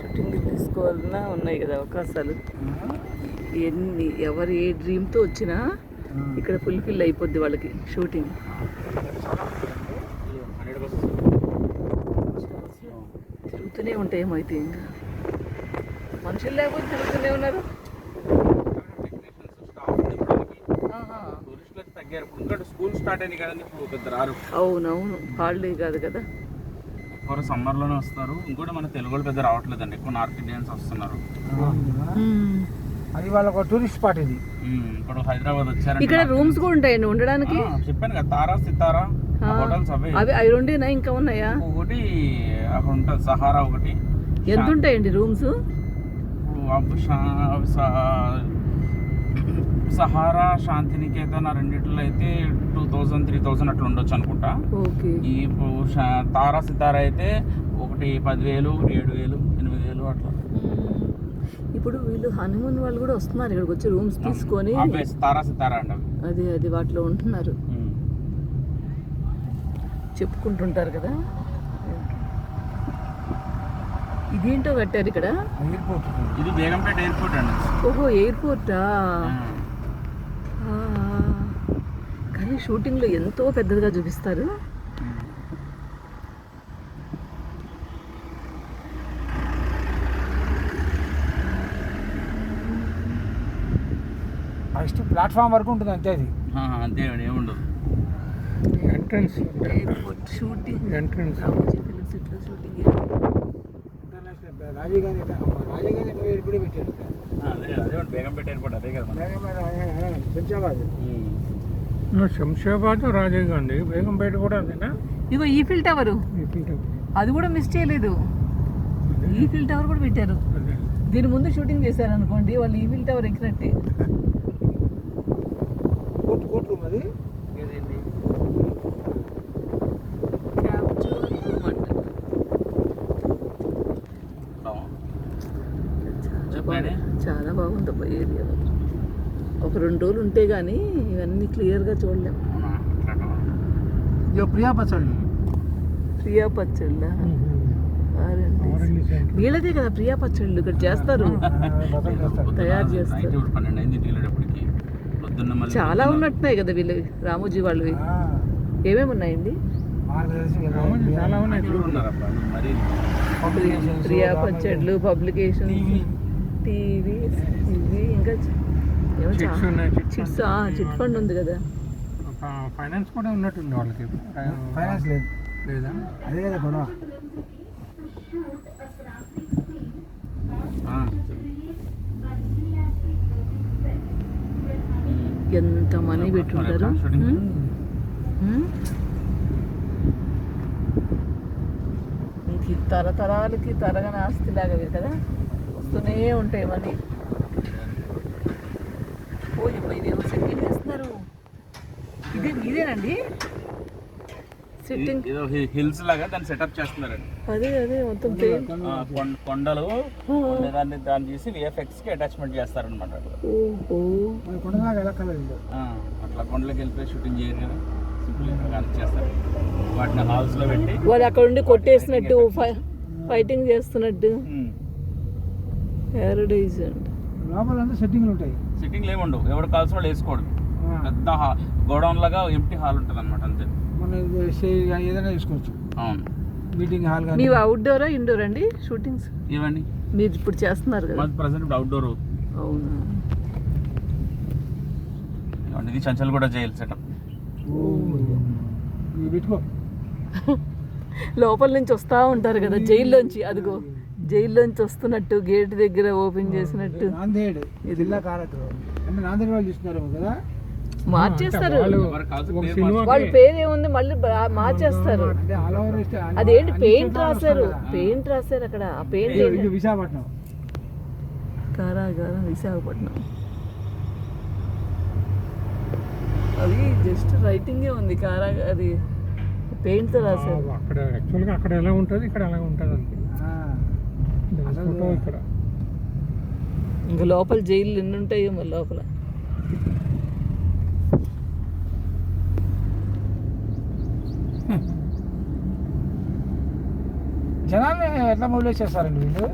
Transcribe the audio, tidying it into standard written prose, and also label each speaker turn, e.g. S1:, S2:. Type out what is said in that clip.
S1: Shooting తీసుకోవాలన్నా ఉన్నాయి కదా అవకాశాలు. ఎవరు ఏ డ్రీమ్తో వచ్చినా ఇక్కడ ఫుల్ఫిల్ అయిపోద్ది వాళ్ళకి షూటింగ్. తిరుగుతూనే ఉంటాయి ఏమైతే ఇంకా మనుషులు లేకపోతే తిరుగుతూనే ఉన్నారు.
S2: స్కూల్ స్టార్ట్ అయింది కదండి, ఇప్పుడు పెద్ద రారు.
S1: అవునవును, హాలిడే కాదు కదా,
S2: ఎక్కువ సమ్మర్లోనే వస్తారు. ఇంకోటి మన తెలుగు వాళ్ళు పెద్ద రావట్లేదండి, ఎక్కువ నార్త్ ఇండియన్స్ వస్తున్నారు.
S3: అది వాళ్ళ టూరిస్ట్ స్పాట్. ఇది
S2: ఇప్పుడు హైదరాబాద్ వచ్చారు.
S1: ఇక్కడ రూమ్స్ కూడా ఉంటాయండి ఉండడానికి.
S2: చెప్పాను కదా, తారా సితారా హోటల్స్
S1: అవి రెండేనా ఇంకా ఉన్నాయా?
S2: ఒకటి అక్కడ ఉంటుంది, సహారా ఒకటి.
S1: ఎంత ఉంటాయండి రూమ్స్?
S2: సహారా, శాంతినికేతన్ రెండిట్లో అయితే 2000, 3000 అట్లా ఉండొచ్చు అనుకుంటా. ఈ తారా సితారా అయితే ఒకటి 10,000, 7,000, 8,000 అట్లా.
S1: ఇప్పుడు వీళ్ళు హనీమూన్ వాళ్ళు కూడా వస్తున్నారు ఇక్కడికి వచ్చి రూమ్స్ తీసుకొని.
S2: తారా సితారా అండి
S1: అది వాటిలో ఉంటున్నారు, చెప్పుకుంటుంటారు కదా. ఇదేంటో కట్టారు ఇక్కడ.
S2: ఇది బేగంపేట ఎయిర్పోర్ట్ అండి.
S1: ఓహో, ఎయిర్పోర్టా? కానీ షూటింగ్లో ఎంతో పెద్దదిగా చూపిస్తారు.
S3: ఫస్ట్ ప్లాట్ఫామ్ వరకు ఉంటుంది అంతే. అది
S2: అంతే ఏముండదు.
S3: Entrance
S1: airport shooting entrance shooting.
S3: Rajiv Gandhi airport పెట్టారు.
S2: అదే బేగంపేట ఎయిర్పోర్ట్, అదే కదా
S3: శంషాబాద్. శంషాబాద్, రాజీవ్ గాంధీ, బేగంపేట కూడా అదేనా?
S1: ఇగో ఈఫిల్ టవర్, అది కూడా మిస్ చేయలేదు. ఈఫిల్ టవర్ కూడా పెట్టారు. దీని ముందు షూటింగ్ చేశారు అనుకోండి, వాళ్ళు ఈఫిల్ టవర్ ఎక్కినట్టే.
S3: కోర్ట్ రూమ్ అది. చాలా బాగుంది అబ్బా ఏరియా. ఒక 2 రోజులు ఉంటే గానీ ఇవన్నీ క్లియర్గా చూడలేము. ప్రియా పచ్చళ్ళు.
S1: ప్రియా పచ్చళ్ళ వీళ్ళదే కదా ప్రియా పచ్చళ్ళు, ఇక్కడ చేస్తారు, తయారు చేస్తారు. చాలా ఉన్నట్టున్నాయి కదా వీళ్ళు రామోజీ వాళ్ళవి. ఏమేమి ఉన్నాయండి? ప్రియా పచ్చళ్ళు, పబ్లికేషన్, టీవీ, ఇవి ఇంకా చిట్ ఫండ్ ఉంది కదా.
S3: ఫైనాన్స్ కూడా ఉన్నట్టుంది వాళ్ళకి. ఫైనాన్స్ లేదు లేదా? అదే కదా గొడవ.
S1: ఎంత మనీ పెట్టుంటారు. ఇది తరతరాలకి తరగని ఆస్తిలాగా కదా, వస్తూనే ఉంటాయి మనీ. ఇదేమో సెట్టింగ్ చేస్తున్నారు. ఇదేనండి సెట్టింగ్,
S2: హిల్స్ లాగా దాన్ని సెటప్ చేస్తున్నారండి.
S1: అదే మొత్తం
S2: కొండలు దాన్ని చేసి విఎఫ్ఎక్స్ కి అటాచ్మెంట్ చేస్తారనమాట. అట్లా కొండలకి వెళ్ళిపోయి షూటింగ్ చేయరు కదా, సింపుల్ చేస్తారు. వాటిని హాల్స్ లో పెట్టి
S1: వాళ్ళు అక్కడ ఉండి కొట్టేసినట్టు ఫైటింగ్ చేస్తున్నట్టు. ప్యారడైజ్ అండి.
S3: లోపల సెట్టింగ్లు ఉంటాయి.
S2: సెట్టింగ్లు ఏమి ఉండవు, ఎవరు కాల్సిన వాళ్ళు వేసుకోవడం. పెద్ద గోడౌన్ లాగా ఎంటీ హాల్ ఉంటుంది అనమాట, అంతే.
S3: మనం ఏదైనా తీసుకోవచ్చు.
S2: అవును,
S3: మీటింగ్ హాల్.
S1: మీరు అవుట్డోరా ఇండోర్ అండి షూటింగ్స్?
S2: ఇవ్వండి,
S1: మీరు ఇప్పుడు చేస్తున్నారు కదా.
S2: ప్రెసెంట్ ఇప్పుడు అవుట్డోర్.
S1: అవునా?
S2: ఇది చంచల్ కూడా జైలు సెటప్.
S1: లోపల నుంచి వస్తూ ఉంటారు కదా జైల్లోంచి, అదిగో జైల్లోంచి వస్తున్నట్టు గేట్ దగ్గర ఓపెన్ చేసినట్టు.
S3: నాందేడ్ జిల్లా కారకులు అంటే నాందేడ్ వాళ్ళు చూస్తున్నారు కదా,
S1: మార్చేస్తారు. వాళ్ళ పేరు ఏముంది మళ్ళీ మార్చేస్తారు. అదేంటి పెయింట్ రాశారు అక్కడ. ఆ పెయింట్
S3: విశాఖపట్నం
S1: కారాగారం, విశాఖపట్నం. అది జస్ట్ రైటింగే ఉంది, అది పెయింట్ తో రాశారు.
S3: అక్కడ యాక్చువల్గా అక్కడ ఎలా ఉంటుంది, ఇక్కడ ఎలా ఉంటుంది అంతే. ఇక్కడ
S1: ఇంకా లోపల జైలు ఎన్ని ఉంటాయో మరి లోపల.
S3: జనాల్ని ఎట్లా మొబిలైజ్ చేస్తారండి వీళ్ళు?